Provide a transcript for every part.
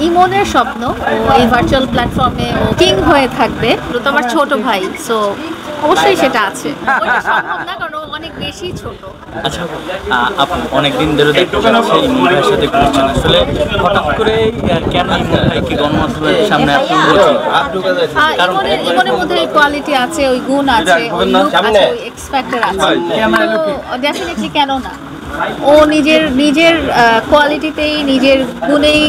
ইমনের স্বপ্ন ও এই ভার্চুয়াল প্ল্যাটফর্মে ও কিং হয়ে থাকবে। তো আমার ছোট ভাই, সো অবশ্যই সেটা আছে। ওটা সম্ভব না কারণ ও অনেক বেশি ছোট। আচ্ছা, আপনি অনেকদিন ধরে দেখতে পাচ্ছি ইমন ভাইয়ের সাথে ঘুরছেন, আসলে হঠাৎ করে কেন ইমন ভাইকে গণমাধ্যমের সামনে আপনি বলছেন? ইমনের মধ্যে ওই কোয়ালিটি আছে, ওই গুণ আছে, ওই লুক আছে, ওই এক্স ফ্যাক্টর আছে। ডেফিনেটলি কেন না, ও নিজের কোয়ালিটিতেই, নিজের গুণেই,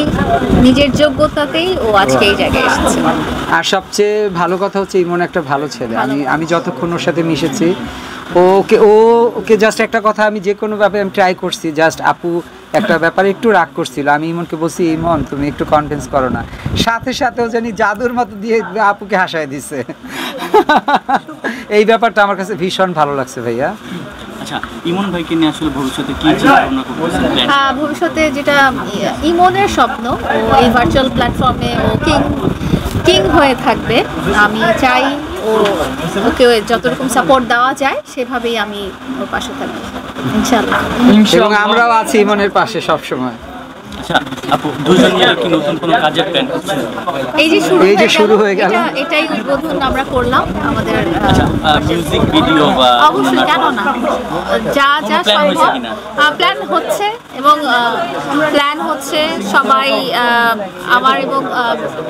নিজের যোগ্যতাতেই ও আজকে এই জায়গায় এসেছে। আর সবচেয়ে ভালো কথা হচ্ছে ইমন একটা ভালো ছেলে। আমি যতক্ষণ ওর সাথে মিশেছি, ওকে জাস্ট একটা কথা আমি যে কোনো ব্যাপারে আমি ট্রাই করছি। জাস্ট আপু একটা ব্যাপারে একটু রাগ করছিল, আমি ইমনকে বলছি ইমন তুমি একটু কনফিডেন্স করো না, সাথে সাথেও জানি জাদুর মতো দিয়ে আপুকে হাসায় দিছে। এই ব্যাপারটা আমার কাছে ভীষণ ভালো লাগছে ভাইয়া। আচ্ছা, ইমন ভাইকে নিয়ে আসলে ভবিষ্যতে কি চিন্তাভাবনা করতেছেন? ভবিষ্যতে যেটা ইমনের স্বপ্ন ও এই ভার্চুয়াল প্ল্যাটফর্মে ও কিং হয়ে থাকবে। আমি চাই ওকে যতরকম সাপোর্ট দেওয়া যায় সেভাবেই আমি ওর পাশে থাকবো ইনশাআল্লাহ। এবং আমরাও আছি ইমনের পাশে সব সময়। আচ্ছা আপু, দুজন মিলে কি নতুন কোনো কাজের প্ল্যান করছেন? এই যে শুরু হয়ে গেল, এটাই উদ্বোধন আমরা করলাম আমাদের। মিউজিক ভিডিও বা অবশ্যই, কেন না, যা সম্ভব প্ল্যান হচ্ছে। এবং প্ল্যান হচ্ছে সবাই আমার এবং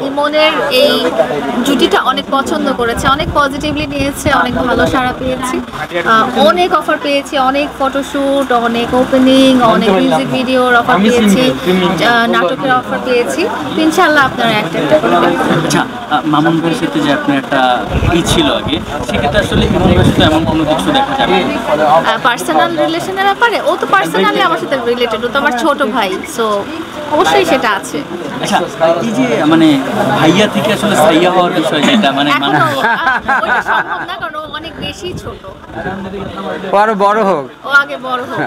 ইমনের এই জুটিটা অনেক পছন্দ করেছে, অনেক পজিটিভলি নিয়েছে, অনেক ভালো সাড়া পেয়েছি, অনেক অফার পেয়েছি, অনেক ফটোশ্যুট, অনেক ওপেনিং, অনেক মিউজিক ভিডিওর অফার পেয়েছি, নাটকের অফার পেয়েছি। ইনশাআল্লাহ আপনারা একটা আচ্ছা, মামুন ভাইয়ের সাথে যে আপনার একটা ছিল আগে, সেক্ষেত্রে আসলে ইমন ভাইয়ের সাথে এমন কোনো কিছু দেখা যাবে? পার্সোনাল রিলেশনের ব্যাপারে ও তো পার্সোনালি আমার সাথে রিলেটেড, ও তো আমার ছোট ভাই, সো অবশ্যই সেটা আছে। আচ্ছা, এই যে মানে ভাইয়া থেকে আসলে সাইয়া হওয়ার বিষয়, যেটা মানে ওটা সম্ভব না কারণ ও অনেক বেশি ছোট। ও আরো বড় হোক, ও আগে বড় হোক।